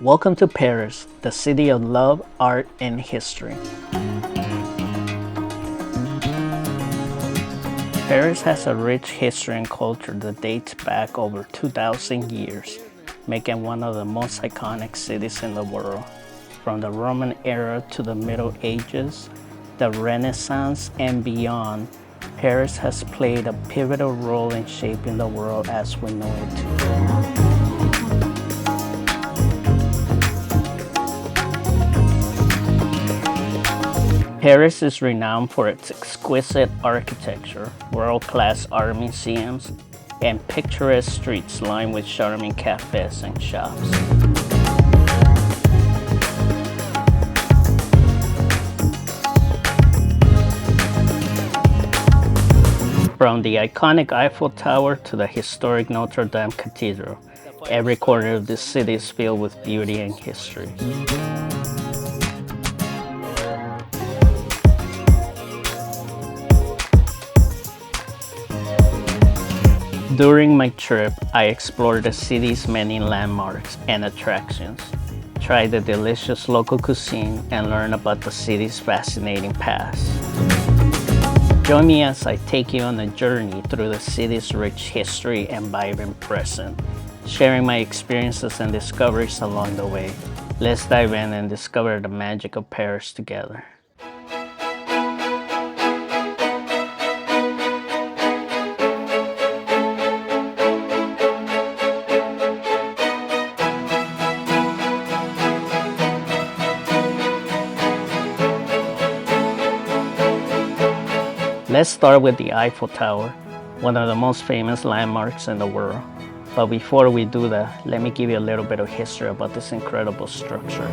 Welcome to Paris, the city of love, art, and history. Paris has a rich history and culture that dates back over 2,000 years, making one of the most iconic cities in the world. From the Roman era to the Middle Ages, the Renaissance, and beyond, Paris has played a pivotal role in shaping the world as we know it today. Paris is renowned for its exquisite architecture, world-class art museums, and picturesque streets lined with charming cafes and shops. From the iconic Eiffel Tower to the historic Notre-Dame Cathedral, every corner of this city is filled with beauty and history. During my trip, I explored the city's many landmarks and attractions, tried the delicious local cuisine, and learned about the city's fascinating past. Join me as I take you on a journey through the city's rich history and vibrant present, sharing my experiences and discoveries along the way. Let's dive in and discover the magic of Paris together. Let's start with the Eiffel Tower, one of the most famous landmarks in the world. But before we do that, let me give you a little bit of history about this incredible structure.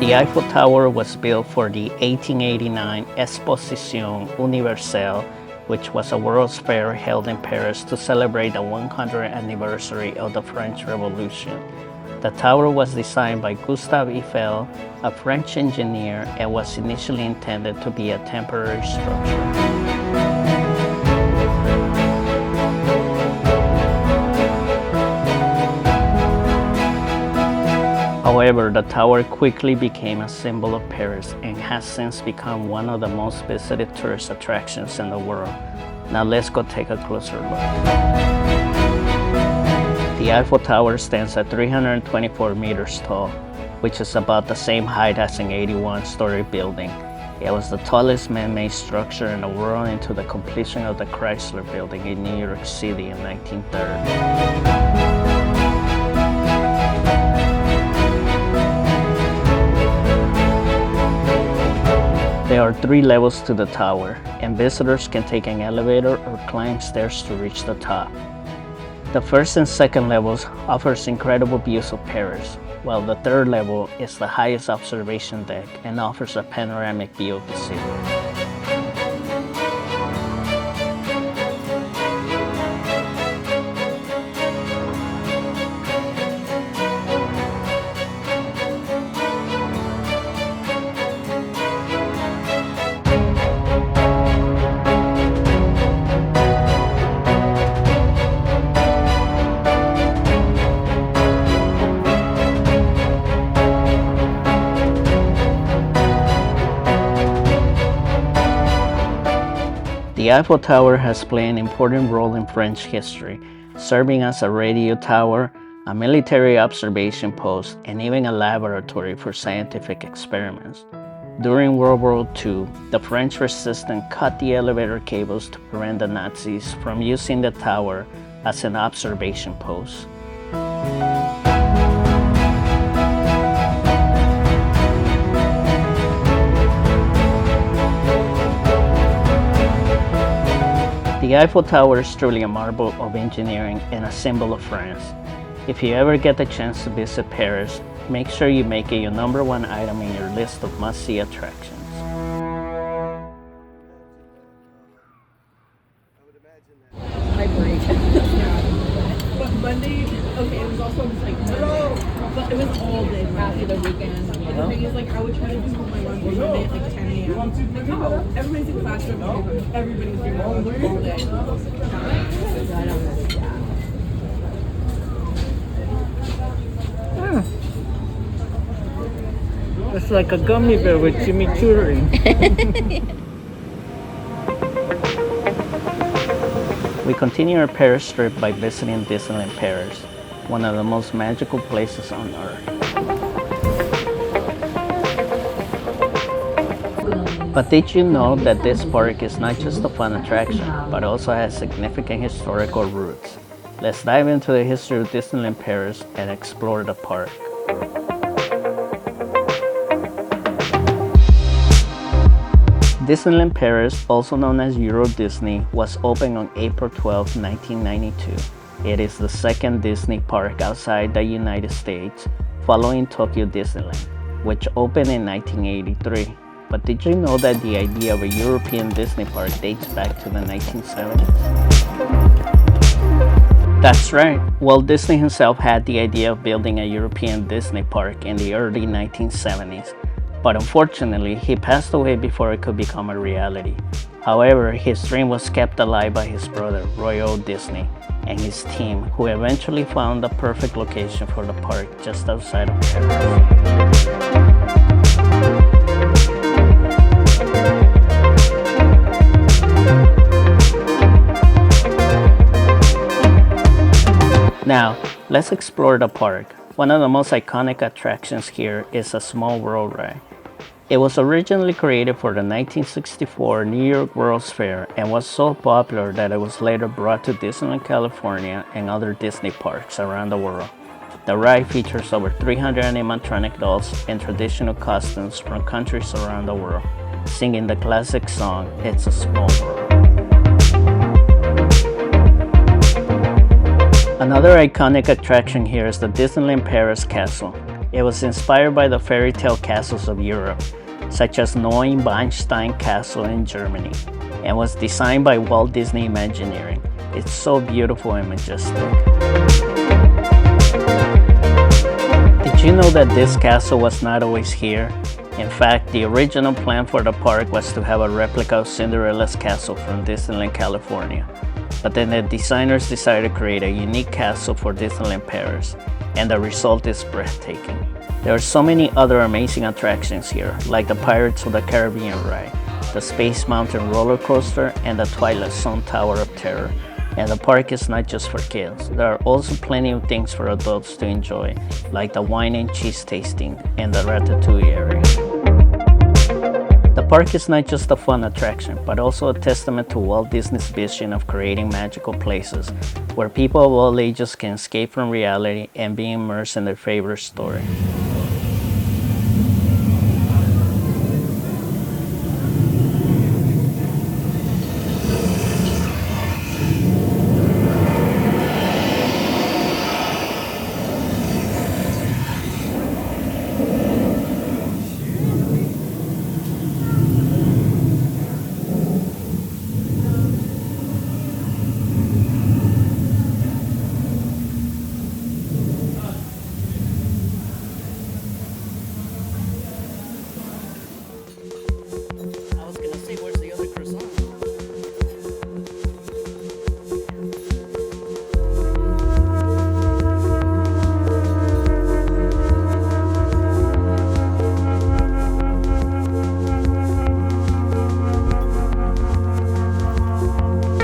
The Eiffel Tower was built for the 1889 Exposition Universelle, which was a World's Fair held in Paris to celebrate the 100th anniversary of the French Revolution. The tower was designed by Gustave Eiffel, a French engineer, and was initially intended to be a temporary structure. However, the tower quickly became a symbol of Paris and has since become one of the most visited tourist attractions in the world. Now let's go take a closer look. The Eiffel Tower stands at 324 meters tall, which is about the same height as an 81-story building. It was the tallest man-made structure in the world until the completion of the Chrysler Building in New York City in 1930. There are 3 levels to the tower, and visitors can take an elevator or climb stairs to reach the top. The first and second levels offers incredible views of Paris, while the third level is the highest observation deck and offers a panoramic view of the city. The Eiffel Tower has played an important role in French history, serving as a radio tower, a military observation post, and even a laboratory for scientific experiments. During World War II, the French resistance cut the elevator cables to prevent the Nazis from using the tower as an observation post. The Eiffel Tower is truly a marvel of engineering and a symbol of France. If you ever get the chance to visit Paris, make sure you make it your #1 item in your list of must-see attractions. But Monday, okay, it was also like Monday, but it was all day after the weekend. know? He's like, I would try to do my lunch on Monday at like 10 a.m. Like, oh, everybody's in the classroom. Everybody's doing homework today. I don't know. It's like a gummy bear with chimichurri. We continue our Paris trip by visiting Disneyland Paris, one of the most magical places on earth. But did you know that this park is not just a fun attraction, but also has significant historical roots? Let's dive into the history of Disneyland Paris and explore the park. Disneyland Paris, also known as Euro Disney, was opened on April 12, 1992. It is the second Disney park outside the United States, following Tokyo Disneyland, which opened in 1983. But did you know that the idea of a European Disney park dates back to the 1970s? That's right, Walt Disney himself had the idea of building a European Disney park in the early 1970s. But unfortunately, he passed away before it could become a reality. However, his dream was kept alive by his brother, Roy O. Disney, and his team, who eventually found the perfect location for the park just outside of Paris. Now, let's explore the park. One of the most iconic attractions here is a Small World ride. It was originally created for the 1964 New York World's Fair and was so popular that it was later brought to Disneyland, California and other Disney parks around the world. The ride features over 300 animatronic dolls in traditional costumes from countries around the world, singing the classic song, It's a Small World. Another iconic attraction here is the Disneyland Paris Castle. It was inspired by the fairy tale castles of Europe, such as Neuschwanstein Castle in Germany, and was designed by Walt Disney Imagineering. It's so beautiful and majestic. Did you know that this castle was not always here? In fact, the original plan for the park was to have a replica of Cinderella's castle from Disneyland, California. But then the designers decided to create a unique castle for Disneyland Paris, and the result is breathtaking. There are so many other amazing attractions here, like the Pirates of the Caribbean ride, the Space Mountain roller coaster, and the Twilight Zone Tower of Terror. And the park is not just for kids. There are also plenty of things for adults to enjoy, like the wine and cheese tasting and the Ratatouille area. The park is not just a fun attraction, but also a testament to Walt Disney's vision of creating magical places where people of all ages can escape from reality and be immersed in their favorite story.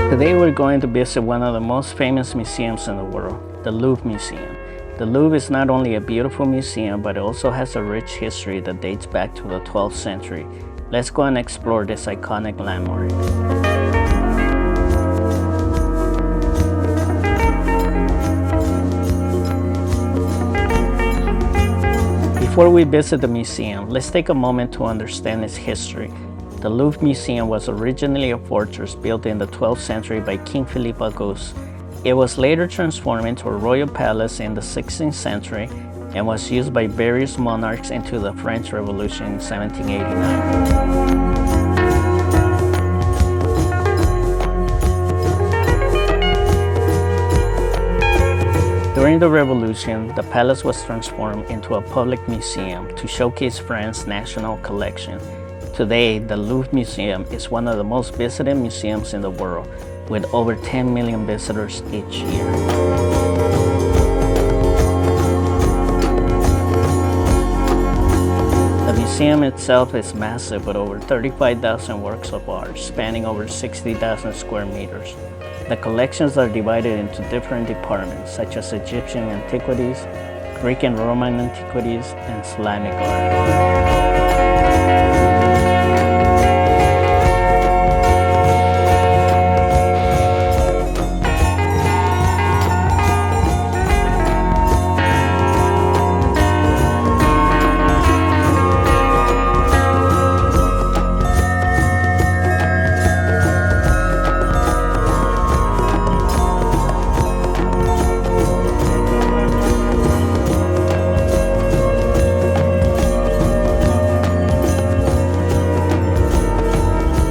Today we're going to visit one of the most famous museums in the world, the Louvre Museum. The Louvre is not only a beautiful museum, but it also has a rich history that dates back to the 12th century. Let's go and explore this iconic landmark. Before we visit the museum, let's take a moment to understand its history. The Louvre Museum was originally a fortress built in the 12th century by King Philippe Auguste. It was later transformed into a royal palace in the 16th century and was used by various monarchs into the French Revolution in 1789. During the Revolution, the palace was transformed into a public museum to showcase France's national collection. Today, the Louvre Museum is one of the most visited museums in the world, with over 10 million visitors each year. The museum itself is massive with over 35,000 works of art spanning over 60,000 square meters. The collections are divided into different departments such as Egyptian antiquities, Greek and Roman antiquities, and Islamic art.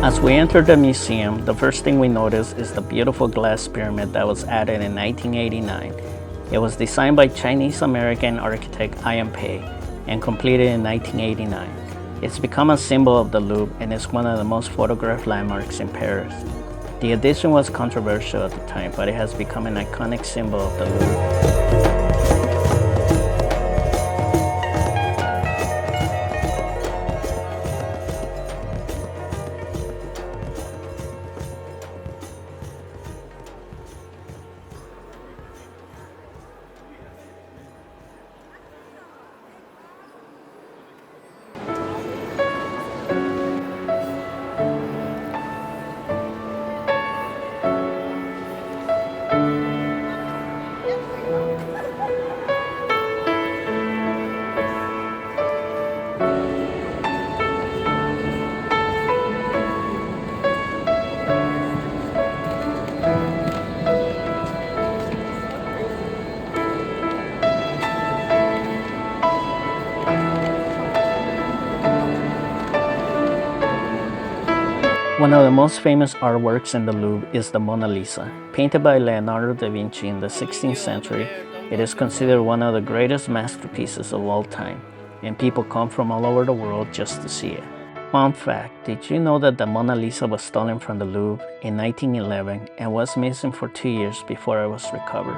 As we enter the museum, the first thing we notice is the beautiful glass pyramid that was added in 1989. It was designed by Chinese-American architect Ian Pei and completed in 1989. It's become a symbol of the Louvre and is one of the most photographed landmarks in Paris. The addition was controversial at the time, but it has become an iconic symbol of the Louvre. One of the most famous artworks in the Louvre is the Mona Lisa. Painted by Leonardo da Vinci in the 16th century, it is considered one of the greatest masterpieces of all time, and people come from all over the world just to see it. Fun fact, did you know that the Mona Lisa was stolen from the Louvre in 1911 and was missing for 2 years before it was recovered?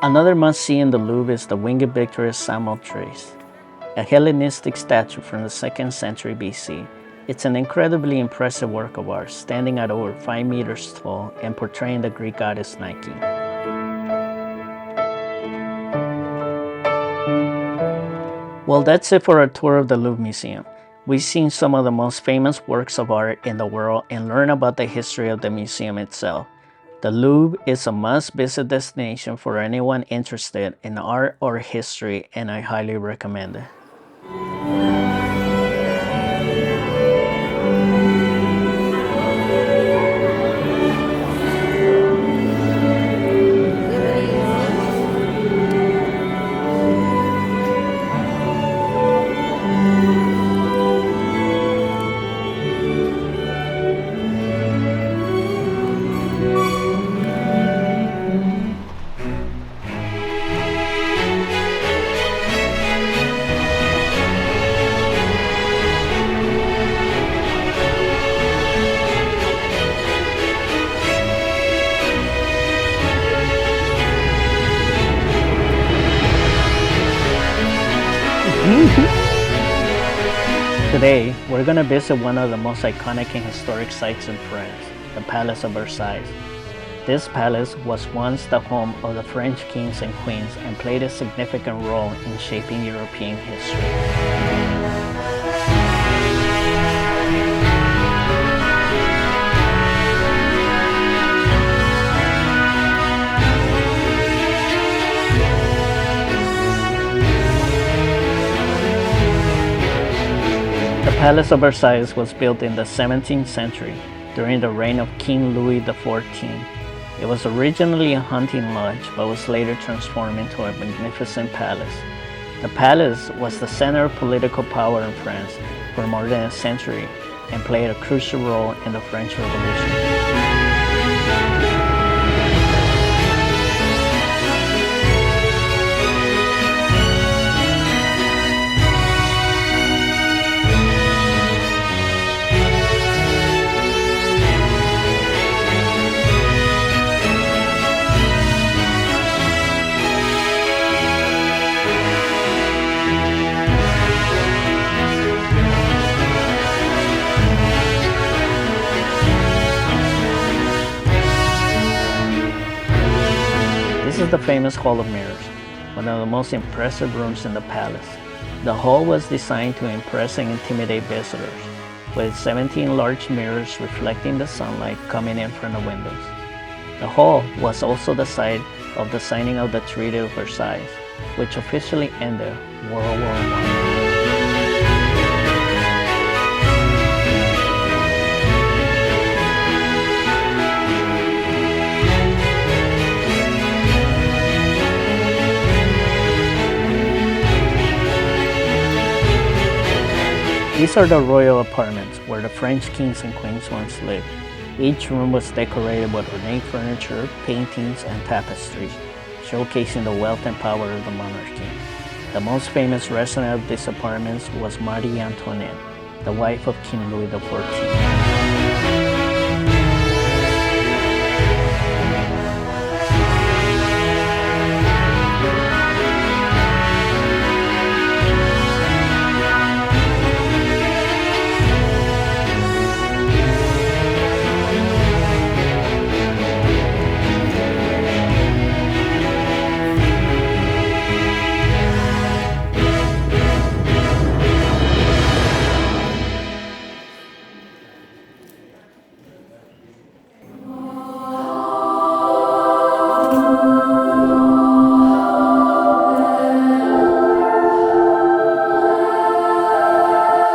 Another must-see in the Louvre is the winged victory of Samothrace, a Hellenistic statue from the 2nd century BC. It's an incredibly impressive work of art, standing at over 5 meters tall and portraying the Greek goddess Nike. Well, that's it for our tour of the Louvre Museum. We've seen some of the most famous works of art in the world and learned about the history of the museum itself. The Louvre is a must-visit destination for anyone interested in art or history, and I highly recommend it. Today, we're going to visit one of the most iconic and historic sites in France, the Palace of Versailles. This palace was once the home of the French kings and queens and played a significant role in shaping European history. The Palace of Versailles was built in the 17th century during the reign of King Louis XIV. It was originally a hunting lodge, but was later transformed into a magnificent palace. The palace was the center of political power in France for more than a century and played a crucial role in the French Revolution. This is the famous Hall of Mirrors, one of the most impressive rooms in the palace. The hall was designed to impress and intimidate visitors, with 17 large mirrors reflecting the sunlight coming in from the windows. The hall was also the site of the signing of the Treaty of Versailles, which officially ended World War I. These are the royal apartments where the French kings and queens once lived. Each room was decorated with ornate furniture, paintings, and tapestries, showcasing the wealth and power of the monarchy. The most famous resident of these apartments was Marie Antoinette, the wife of King Louis XIV.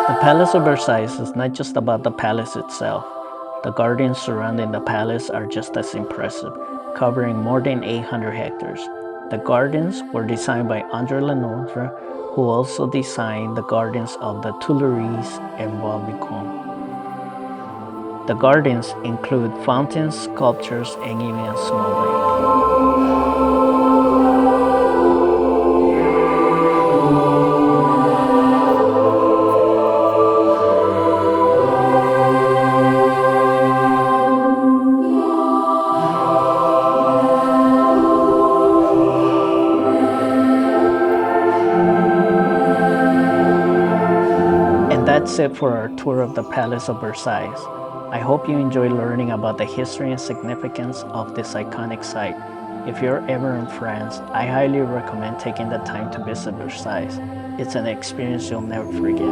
The Palace of Versailles is not just about the palace itself. The gardens surrounding the palace are just as impressive, covering more than 800 hectares. The gardens were designed by André Lenotre, who also designed the gardens of the Tuileries and Vauban. The gardens include fountains, sculptures, and even a small lake. That's it for our tour of the Palace of Versailles. I hope you enjoyed learning about the history and significance of this iconic site. If you're ever in France, I highly recommend taking the time to visit Versailles. It's an experience you'll never forget.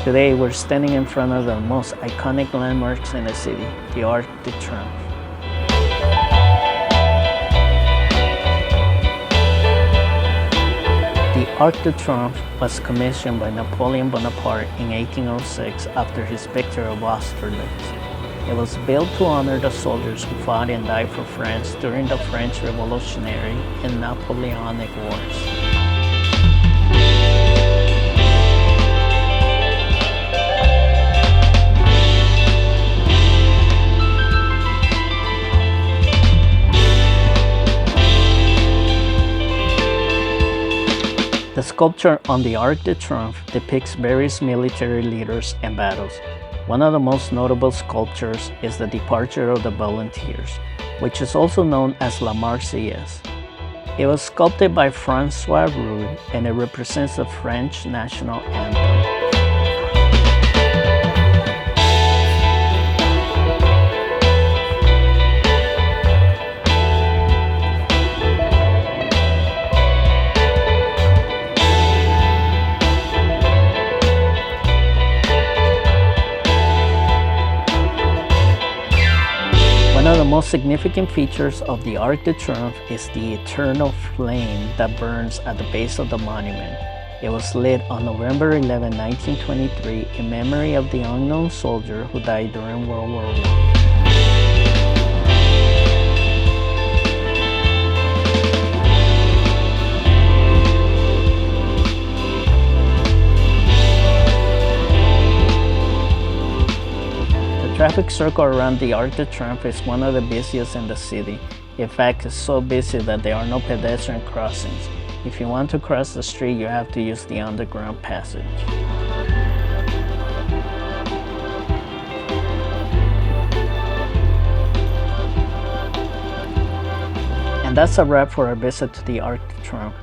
Today, we're standing in front of the most iconic landmarks in the city, the Arc de Triomphe. The Arc de Triomphe was commissioned by Napoleon Bonaparte in 1806 after his victory of Austerlitz. It was built to honor the soldiers who fought and died for France during the French Revolutionary and Napoleonic Wars. The sculpture on the Arc de Triomphe depicts various military leaders and battles. One of the most notable sculptures is the Departure of the Volunteers, which is also known as La Marseillaise. It was sculpted by François Rude and it represents the French national anthem. One of the most significant features of the Arc de Triomphe is the eternal flame that burns at the base of the monument. It was lit on November 11, 1923 in memory of the unknown soldier who died during World War I. The traffic circle around the Arc de Triomphe is one of the busiest in the city. In fact, it's so busy that there are no pedestrian crossings. If you want to cross the street, you have to use the underground passage. And that's a wrap for our visit to the Arc de Triomphe.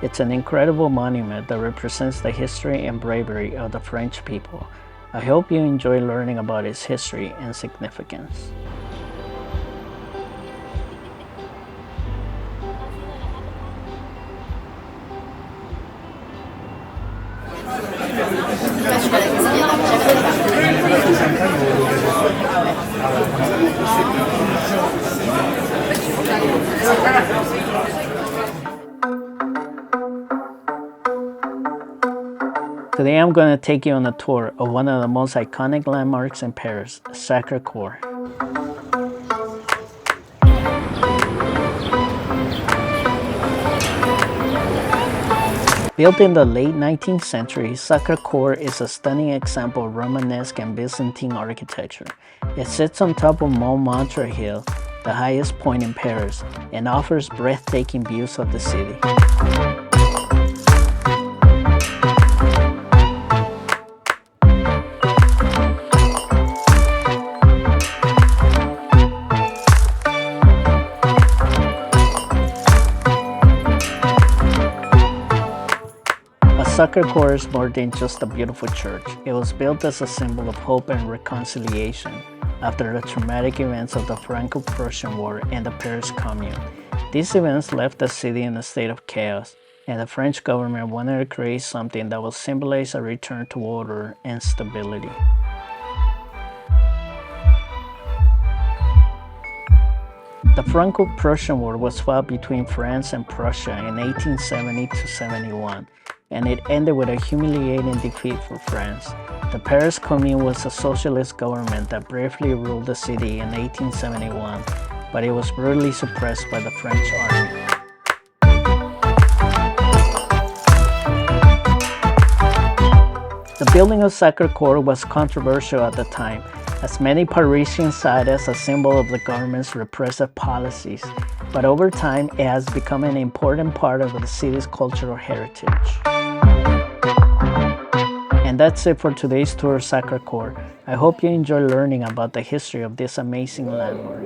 It's an incredible monument that represents the history and bravery of the French people. I hope you enjoy learning about its history and significance. Today I'm going to take you on a tour of one of the most iconic landmarks in Paris, Sacré Cœur. Built in the late 19th century, Sacré Cœur is a stunning example of Romanesque and Byzantine architecture. It sits on top of Montmartre Hill, the highest point in Paris, and offers breathtaking views of the city. Sacré Cœur is more than just a beautiful church. It was built as a symbol of hope and reconciliation after the traumatic events of the Franco-Prussian War and the Paris Commune. These events left the city in a state of chaos, and the French government wanted to create something that would symbolize a return to order and stability. The Franco-Prussian War was fought between France and Prussia in 1870 to 71. And it ended with a humiliating defeat for France. The Paris Commune was a socialist government that briefly ruled the city in 1871, but it was brutally suppressed by the French army. The building of Sacré Cœur was controversial at the time, as many Parisians saw it as a symbol of the government's repressive policies, but over time it has become an important part of the city's cultural heritage. And that's it for today's tour of Sacré Cœur. I hope you enjoy learning about the history of this amazing landmark.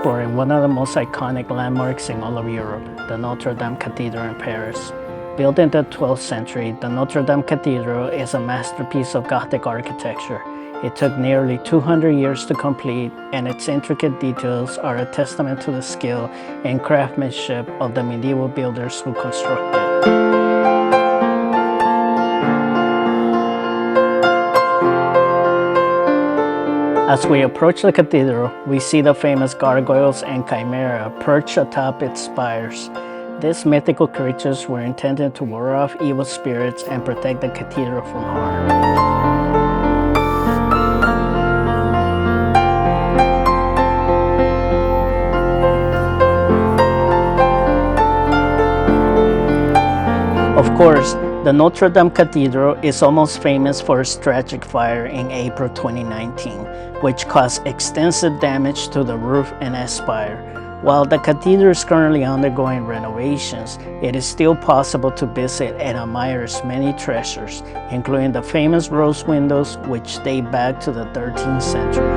exploring one of the most iconic landmarks in all of Europe, the Notre-Dame Cathedral in Paris. Built in the 12th century, the Notre-Dame Cathedral is a masterpiece of Gothic architecture. It took nearly 200 years to complete, and its intricate details are a testament to the skill and craftsmanship of the medieval builders who constructed it. As we approach the cathedral, we see the famous gargoyles and chimera perched atop its spires. These mythical creatures were intended to ward off evil spirits and protect the cathedral from harm. Of course, the Notre-Dame Cathedral is almost famous for its tragic fire in April 2019, which caused extensive damage to the roof and spire. While the cathedral is currently undergoing renovations, it is still possible to visit and admire its many treasures, including the famous rose windows, which date back to the 13th century.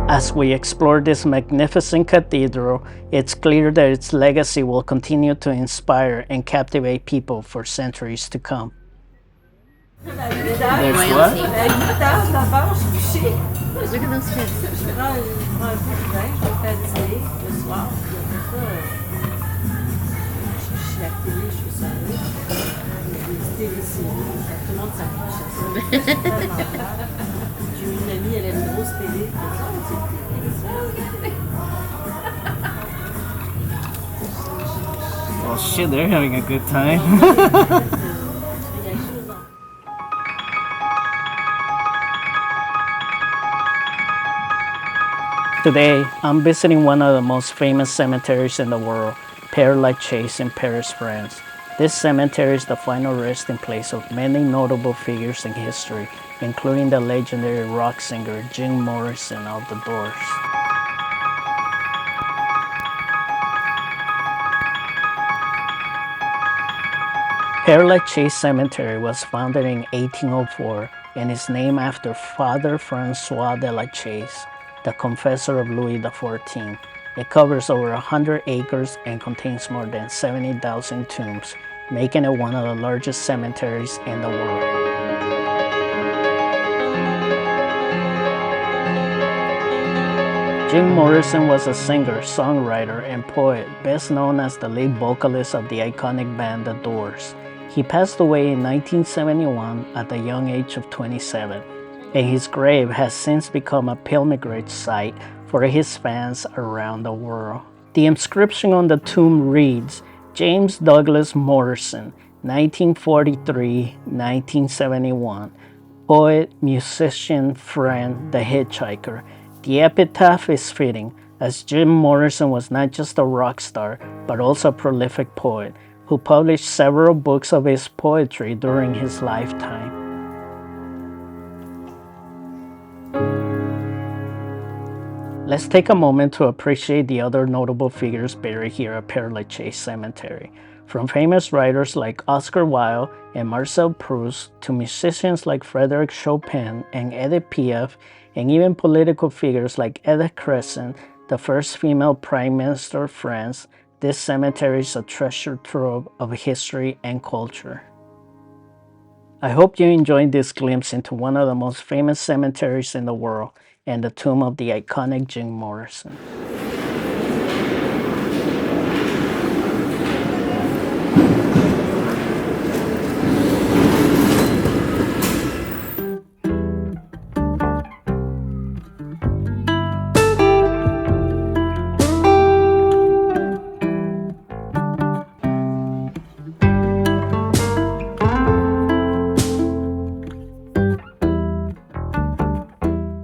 As we explore this magnificent cathedral, it's clear that its legacy will continue to inspire and captivate people for centuries to come. There's what? Well, shit, they're having a good time. Today, I'm visiting one of the most famous cemeteries in the world, Père Lachaise in Paris, France. This cemetery is the final resting place of many notable figures in history, including the legendary rock singer Jim Morrison of The Doors. Père Lachaise Cemetery was founded in 1804 and is named after Father François de Lachaise, the confessor of Louis XIV. It covers over 100 acres and contains more than 70,000 tombs, making it one of the largest cemeteries in the world. Jim Morrison was a singer, songwriter, and poet, best known as the lead vocalist of the iconic band The Doors. He passed away in 1971 at the young age of 27, and his grave has since become a pilgrimage site for his fans around the world. The inscription on the tomb reads, James Douglas Morrison, 1943-1971, poet, musician, friend, the hitchhiker. The epitaph is fitting, as Jim Morrison was not just a rock star, but also a prolific poet, who published several books of his poetry during his lifetime. Let's take a moment to appreciate the other notable figures buried here at Père Lachaise Cemetery. From famous writers like Oscar Wilde and Marcel Proust to musicians like Frédéric Chopin and Edith Piaf, and even political figures like Edith Crescent, the first female Prime Minister of France, this cemetery is a treasure trove of history and culture. I hope you enjoyed this glimpse into one of the most famous cemeteries in the world and the tomb of the iconic Jim Morrison.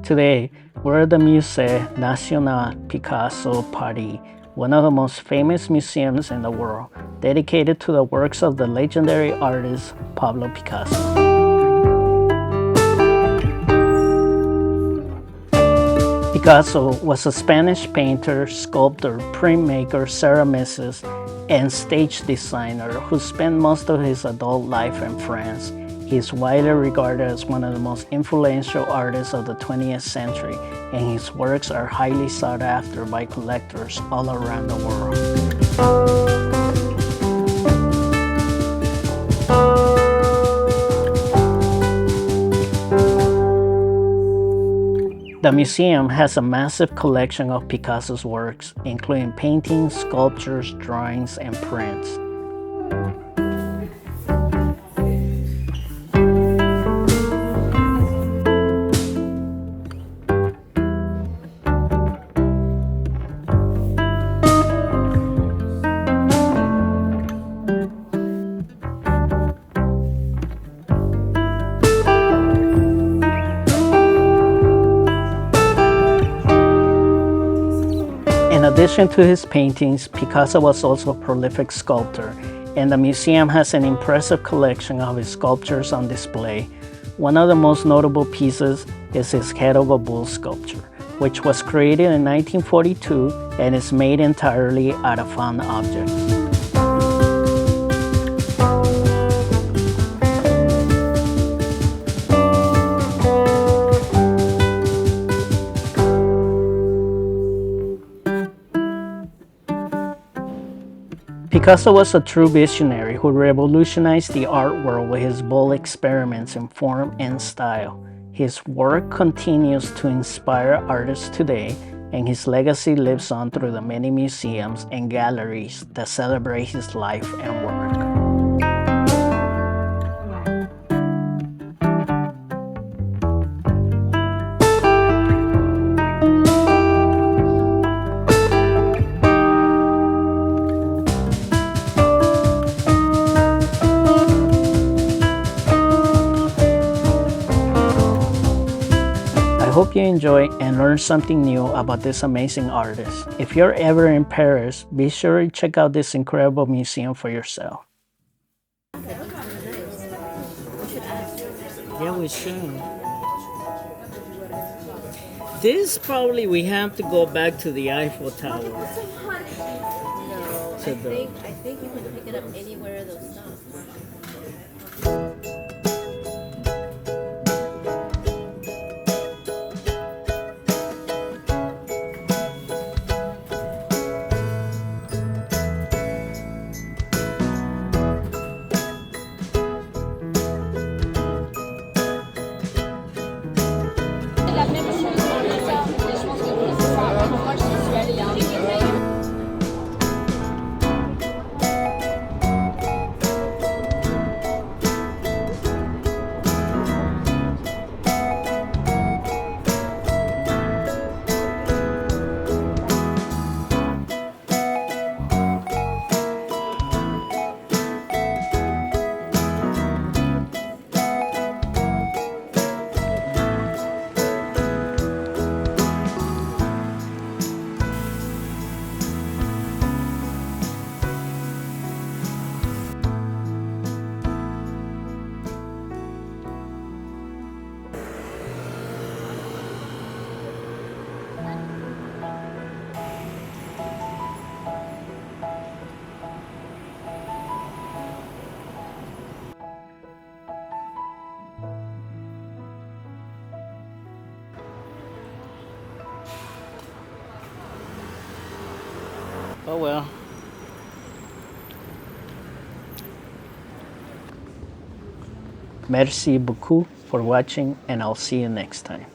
Today, we're at the Musée National Picasso-Paris, one of the most famous museums in the world, dedicated to the works of the legendary artist Pablo Picasso. Picasso was a Spanish painter, sculptor, printmaker, ceramicist, and stage designer who spent most of his adult life in France. He is widely regarded as one of the most influential artists of the 20th century, and his works are highly sought after by collectors all around the world. The museum has a massive collection of Picasso's works, including paintings, sculptures, drawings, and prints. In addition to his paintings, Picasso was also a prolific sculptor, and the museum has an impressive collection of his sculptures on display. One of the most notable pieces is his Head of a Bull sculpture, which was created in 1942 and is made entirely out of found objects. Picasso was a true visionary who revolutionized the art world with his bold experiments in form and style. His work continues to inspire artists today, and his legacy lives on through the many museums and galleries that celebrate his life and work. I hope you enjoy and learn something new about this amazing artist. If you're ever in Paris, be sure to check out this incredible museum for yourself. Yeah, we should. This probably we have to go back to the Eiffel Tower. No, I think you can pick it up anywhere those stops. La même chose pour les ça, mais je pense que pour les ça, moi je suis allée à un Oh well. Merci beaucoup for watching, and I'll see you next time.